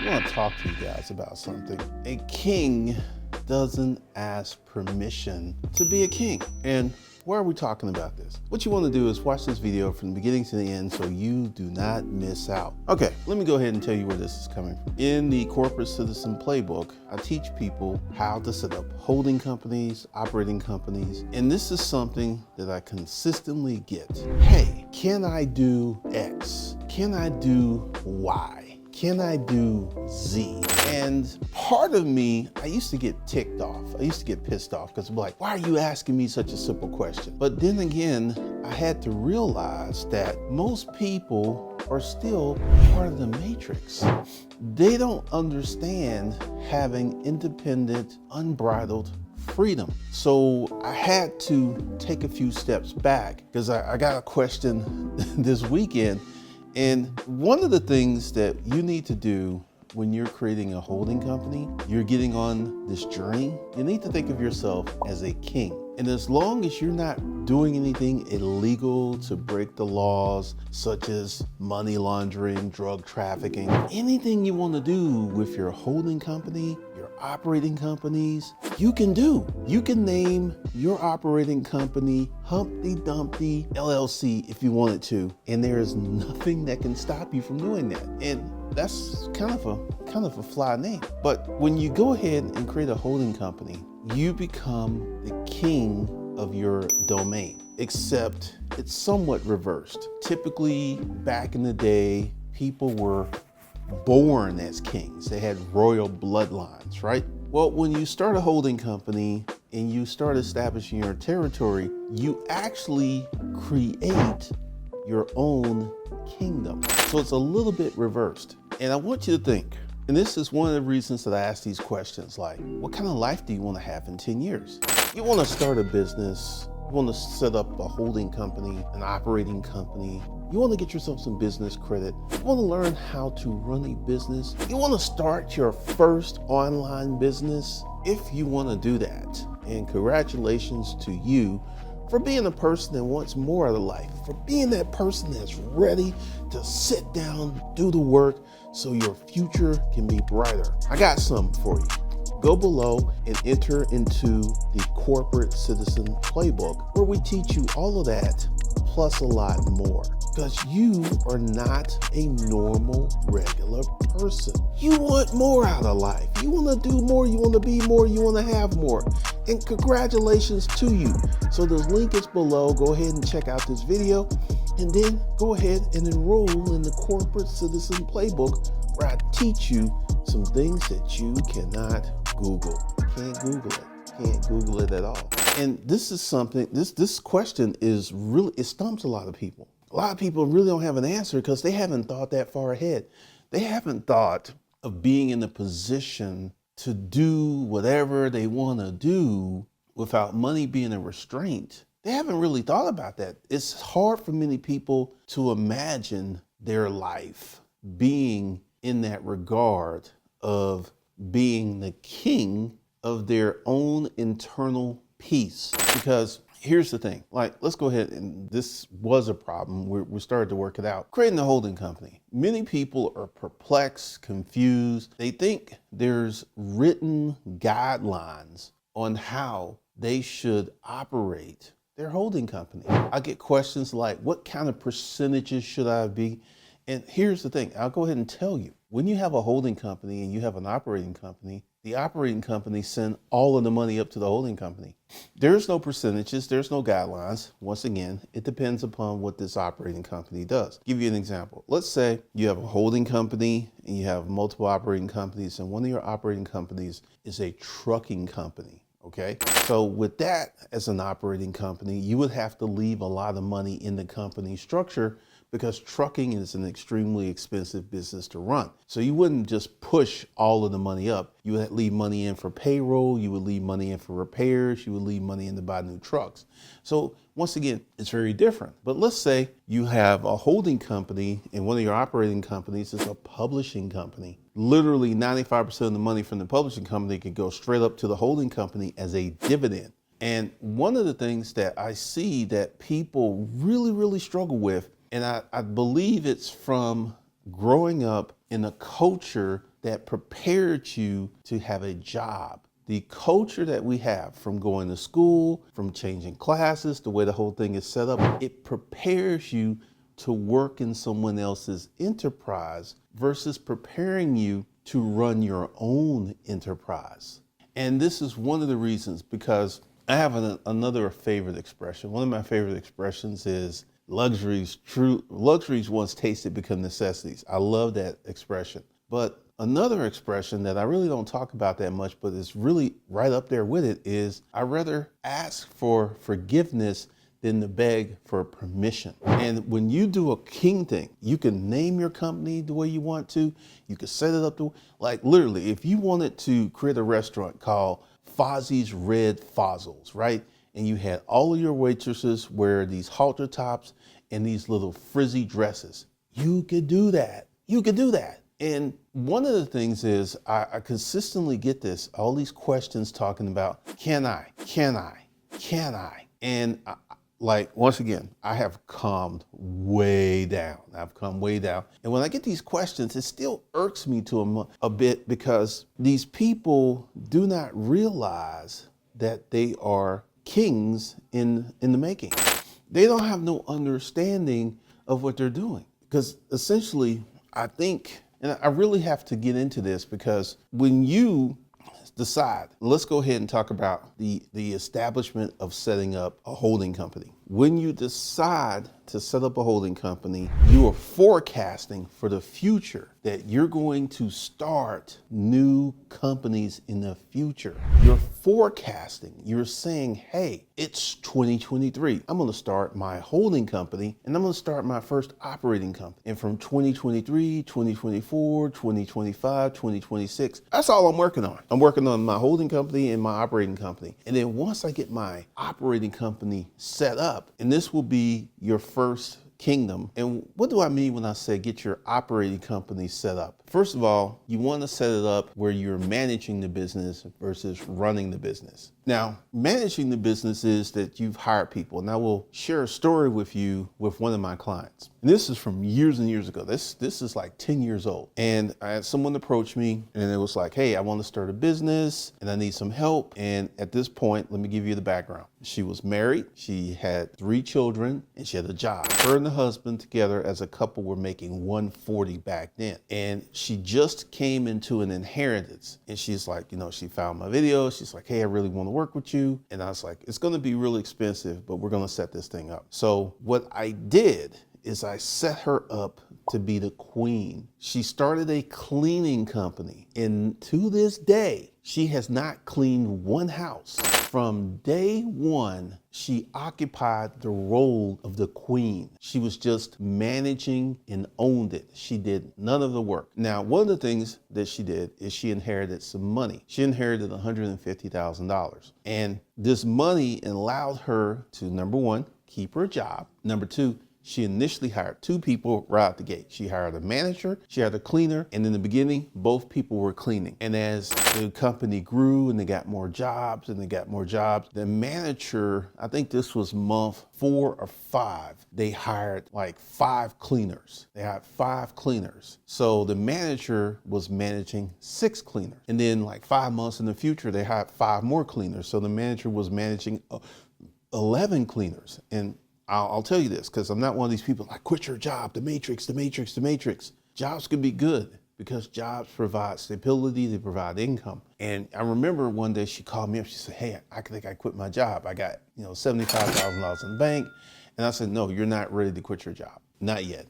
want to talk to you guys about something. A king doesn't ask permission to be a king. And why are we talking about this? What you want to do is watch this video from the beginning to the end so you do not miss out. Okay, let me go ahead and tell you where this is coming from. In the Corporate Citizen Playbook, I teach people how to set up holding companies, operating companies, and this is something that I consistently get. Hey, can I do X? Can I do Y? Can I do Z? And part of me, I used to get ticked off. I used to get pissed off because I'm like, why are you asking me such a simple question? But then again, I had to realize that most people are still part of the matrix. They don't understand having independent, unbridled freedom. So I had to take a few steps back because I got a question this weekend. And one of the things that you need to do when you're creating a holding company, you're getting on this journey, you need to think of yourself as a king. And as long as you're not doing anything illegal to break the laws, such as money laundering, drug trafficking, anything you want to do with your holding company, your operating companies, you can do. You can name your operating company Humpty Dumpty LLC if you wanted to, and there is nothing that can stop you from doing that. And that's kind of a fly name. But when you go ahead and create a holding company, you become the king of your domain, except it's somewhat reversed. Typically, back in the day, people were born as kings. They had royal bloodlines, right? Well, when you start a holding company and you start establishing your territory, you actually create your own kingdom. So it's a little bit reversed. And I want you to think, and this is one of the reasons that I ask these questions, like, what kind of life do you want to have in 10 years? You want to start a business, you want to set up a holding company, an operating company, you want to get yourself some business credit, you want to learn how to run a business, you want to start your first online business. If you want to do that, and congratulations to you for being a person that wants more out of life, for being that person that's ready to sit down, do the work so your future can be brighter. I got something for you. Go below and enter into the Corporate Citizen Playbook, where we teach you all of that plus a lot more. Because you are not a normal, regular person. You want more out of life. You want to do more, you want to be more, you want to have more. And congratulations to you. So the link is below. Go ahead and check out this video. And then go ahead and enroll in the Corporate Citizen Playbook, where I teach you some things that you cannot Google. Can't Google it. Can't Google it at all. And this is something, this question is really, it stumps a lot of people. A lot of people really don't have an answer because they haven't thought that far ahead. They haven't thought of being in a position to do whatever they want to do without money being a restraint. They haven't really thought about that. It's hard for many people to imagine their life being in that regard of being the king of their own internal peace. Because here's the thing, like, let's go ahead, and this was a problem. We started to work it out. Creating a holding company. Many people are perplexed, confused. They think there's written guidelines on how they should operate their holding company. I get questions like, what kind of percentages should I be? And here's the thing, I'll go ahead and tell you. When you have a holding company and you have an operating company, the operating company send all of the money up to the holding company. There's no percentages, there's no guidelines. Once again, it depends upon what this operating company does. Give you an example. Let's say you have a holding company and you have multiple operating companies, and one of your operating companies is a trucking company. Okay, so with that as an operating company, you would have to leave a lot of money in the company structure because trucking is an extremely expensive business to run. So you wouldn't just push all of the money up. You would leave money in for payroll, you would leave money in for repairs, you would leave money in to buy new trucks. So once again, it's very different. But let's say you have a holding company and one of your operating companies is a publishing company. Literally 95% of the money from the publishing company could go straight up to the holding company as a dividend. And one of the things that I see that people really struggle with, and I believe it's from growing up in a culture that prepared you to have a job. The culture that we have from going to school, from changing classes, the way the whole thing is set up, it prepares you to work in someone else's enterprise versus preparing you to run your own enterprise. And this is one of the reasons, because I have another favorite expression. One of my favorite expressions is luxuries once tasted become necessities. I love that expression. But another expression that I really don't talk about that much, but is really right up there with it, is I'd rather ask for forgiveness than to beg for permission. And when you do a king thing, you can name your company the way you want to. You can set it up like literally, if you wanted to create a restaurant called Fozzie's Red Fozzles, right? And you had all of your waitresses wear these halter tops and these little frizzy dresses. You could do that. You could do that. And one of the things is I consistently get all these questions talking about, can I? And like, once again, I have calmed way down. I've come way down. And when I get these questions, it still irks me to a bit, because these people do not realize that they are kings in the making. They don't have no understanding of what they're doing. Because essentially, I think, and I really have to get into this, because when you decide, let's go ahead and talk about the establishment of setting up a holding company. When you decide to set up a holding company, you are forecasting for the future that you're going to start new companies in the future. You're forecasting, you're saying, hey, it's 2023. I'm going to start my holding company, and I'm going to start my first operating company. And from 2023, 2024, 2025, 2026, that's all I'm working on. I'm working on my holding company and my operating company. And then once I get my operating company set up, and this will be your first kingdom. And what do I mean when I say get your operating company set up? First of all, you want to set it up where you're managing the business versus running the business. Now, managing the business is that you've hired people, and I will share a story with you with one of my clients. And this is from years and years ago. This is like 10 years old. And I had someone approach me, and it was like, hey, I want to start a business and I need some help. And at this point, let me give you the background. She was married, she had 3 children, and she had a job. Her and the husband together as a couple were making $140 back then. And she just came into an inheritance, and she's like, she found my video. She's like, hey, I really want to work with you. And I was like, it's going to be really expensive, but we're going to set this thing up. So what I did is I set her up to be the queen. She started a cleaning company, and to this day, she has not cleaned one house. From day one, she occupied the role of the queen. She was just managing and owned it. She did none of the work. Now, one of the things that she did is she inherited some money. She inherited $150,000. And this money allowed her to, number one, keep her job. Number two, she initially hired 2 people right out the gate. She hired a manager, she hired a cleaner, and in the beginning, both people were cleaning. And as the company grew and they got more jobs the manager, I think this was month 4 or 5, they hired like 5 cleaners. They hired 5 cleaners. So the manager was managing 6 cleaners. And then like 5 months in the future, they hired 5 more cleaners. So the manager was managing 11 cleaners. And I'll tell you this, because I'm not one of these people like, quit your job, the matrix. Jobs can be good because jobs provide stability, they provide income. And I remember one day she called me up, she said, hey, I think I quit my job. I got $75,000 in the bank. And I said, no, you're not ready to quit your job. Not yet.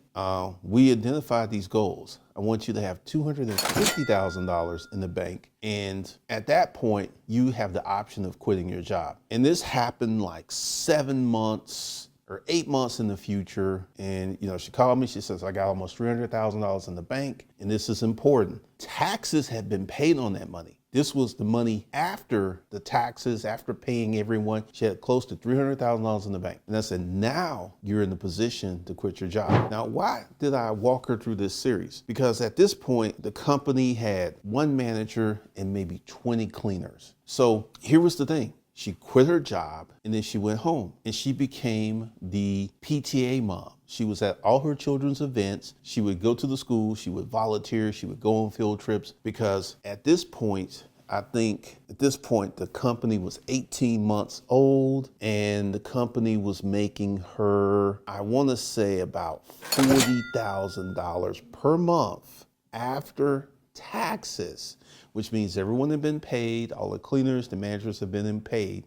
We identified these goals. I want you to have $250,000 in the bank. And at that point, you have the option of quitting your job. And this happened like 7 months or 8 months in the future. And, she called me, she says, I got almost $300,000 in the bank. And this is important. Taxes had been paid on that money. This was the money after the taxes, after paying everyone. She had close to $300,000 in the bank. And I said, now you're in the position to quit your job. Now, why did I walk her through this series? Because at this point, the company had 1 manager and maybe 20 cleaners. So here was the thing. She quit her job and then she went home and she became the PTA mom. She was at all her children's events. She would go to the school, she would volunteer, she would go on field trips, because at this point, I think at this point, the company was 18 months old and the company was making her, I want to say, about $40,000 per month after taxes, which means everyone had been paid, all the cleaners, the managers have been paid,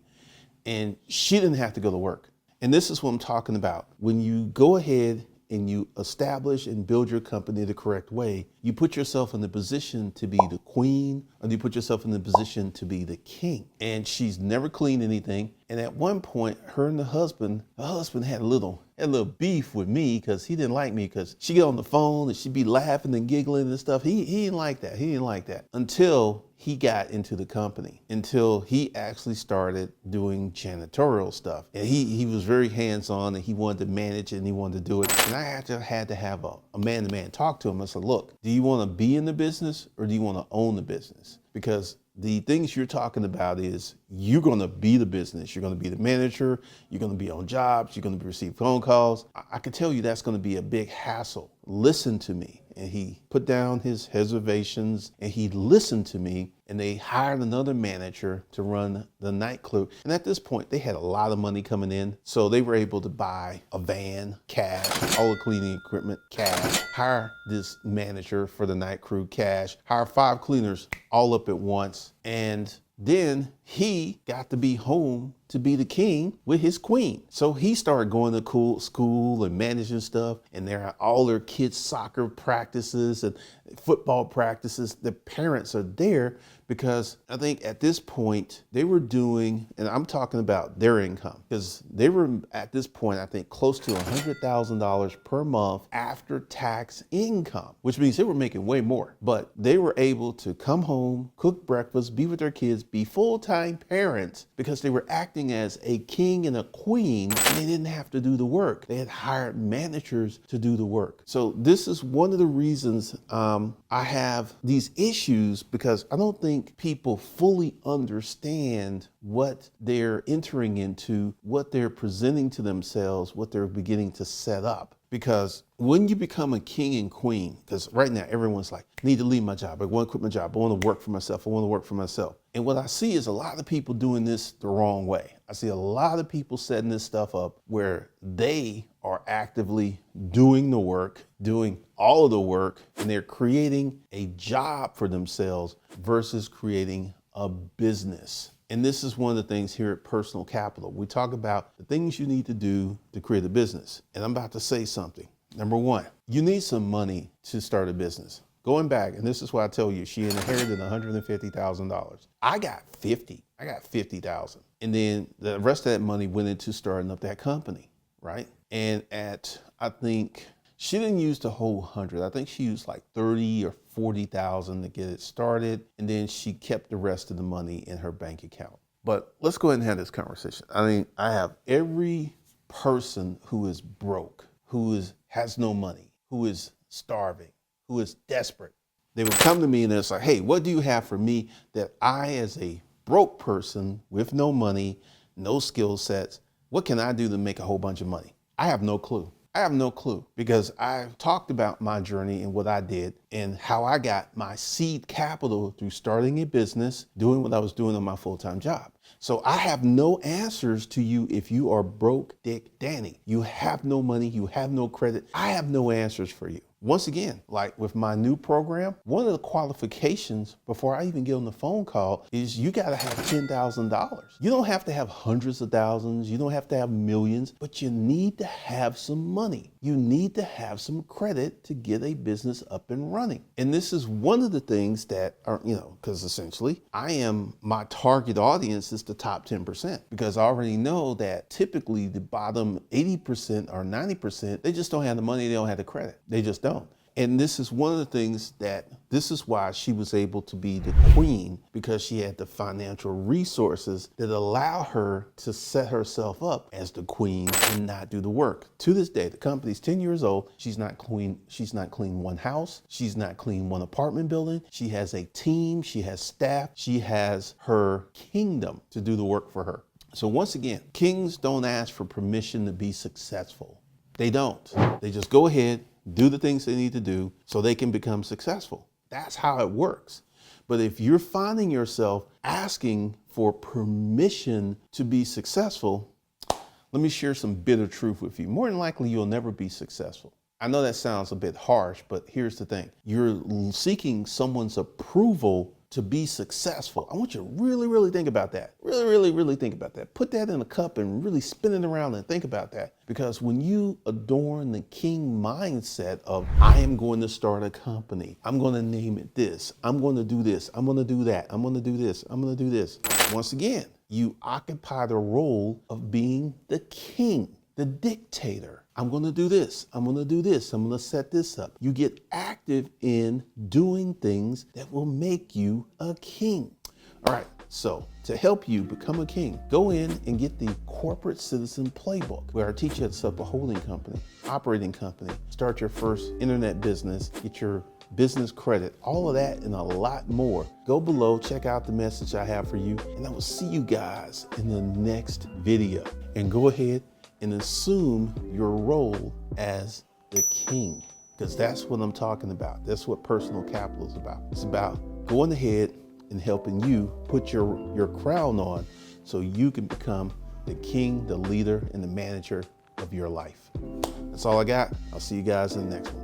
and she didn't have to go to work. And this is what I'm talking about. When you go ahead and you establish and build your company the correct way, you put yourself in the position to be the queen, or you put yourself in the position to be the king. And she's never cleaned anything. And at one point, her and the husband had a little beef with me, because he didn't like me, because she get on the phone and she'd be laughing and giggling and stuff. He didn't like that. He didn't like that until he got into the company, until he actually started doing janitorial stuff. And he was very hands-on and he wanted to manage it and he wanted to do it. And I had to have a man-to-man talk to him. I said, look, do you want to be in the business or do you want to own the business? Because the things you're talking about is you're going to be the business. You're going to be the manager. You're going to be on jobs. You're going to receive phone calls. I can tell you that's going to be a big hassle. Listen to me. And he put down his reservations and he listened to me, and they hired another manager to run the nightclub. And at this point, they had a lot of money coming in. So they were able to buy a van, cash, all the cleaning equipment, cash, hire this manager for the night crew, cash, hire 5 cleaners all up at once. And then he got to be home to be the king with his queen. So he started going to school and managing stuff, and there are all their kids' soccer practices and football practices. The parents are there because I think at this point they were doing, and I'm talking about their income, because they were at this point, I think, close to $100,000 per month after tax income, which means they were making way more. But they were able to come home, cook breakfast, be with their kids, be full-time parents, because they were acting as a king and a queen, and they didn't have to do the work. They had hired managers to do the work. So this is one of the reasons I have these issues, because I don't think people fully understand what they're entering into, what they're presenting to themselves, what they're beginning to set up. Because when you become a king and queen, because right now everyone's like, I need to leave my job. I want to quit my job. I want to work for myself. I want to work for myself. And what I see is a lot of people doing this the wrong way. I see a lot of people setting this stuff up where they are actively doing the work, doing all of the work, and they're creating a job for themselves versus creating a business. And this is one of the things here at Personal Capital. We talk about the things you need to do to create a business. And I'm about to say something. Number one, you need some money to start a business. Going back, and this is why I tell you, she inherited $150,000. I got $50,000. And then the rest of that money went into starting up that company, right? And I think she didn't use the whole 100. I think she used like 30 or 40,000 to get it started. And then she kept the rest of the money in her bank account. But let's go ahead and have this conversation. I mean, I have every person who is broke, has no money, who is starving, who is desperate. They would come to me and it's like, hey, what do you have for me that I, as a broke person with no money, no skill sets, what can I do to make a whole bunch of money? I have no clue. I have no clue, because I've talked about my journey and what I did and how I got my seed capital through starting a business, doing what I was doing on my full-time job. So I have no answers to you if you are broke Dick Danny. You have no money, you have no credit. I have no answers for you. Once again, like with my new program, one of the qualifications before I even get on the phone call is you got to have $10,000. You don't have to have hundreds of thousands. You don't have to have millions, but you need to have some money. You need to have some credit to get a business up and running. And this is one of the things that are, because essentially my target audience is the top 10%, because I already know that typically the bottom 80% or 90%, they just don't have the money. They don't have the credit. They just don't. And this is one of the things this is why she was able to be the queen, because she had the financial resources that allow her to set herself up as the queen and not do the work. To this day, the company's 10 years old. She's not cleaned one house. She's not cleaned one apartment building. She has a team. She has staff. She has her kingdom to do the work for her. So once again, kings don't ask for permission to be successful. They don't. They just go ahead, do the things they need to do so they can become successful. That's how it works. But if you're finding yourself asking for permission to be successful, let me share some bitter truth with you. More than likely, you'll never be successful. I know that sounds a bit harsh, but here's the thing. You're seeking someone's approval to be successful. I want you to really, really think about that. Really, really, really think about that. Put that in a cup and really spin it around and think about that. Because when you adorn the king mindset of, I am going to start a company, I'm going to name it this, I'm going to do this, I'm going to do that, I'm going to do this, I'm going to do this. Once again, you occupy the role of being the king, the dictator. I'm going to do this. I'm going to do this. I'm going to set this up. You get active in doing things that will make you a king. All right. So to help you become a king, go in and get the Corporate Citizen Playbook, where I teach you how to set up a holding company, operating company, start your first internet business, get your business credit, all of that and a lot more. Go below, check out the message I have for you, and I will see you guys in the next video. And go ahead and assume your role as the king, because that's what I'm talking about. That's what personal capital is about. It's about going ahead and helping you put your crown on so you can become the king, the leader, and the manager of your life. That's all I got. I'll see you guys in the next one.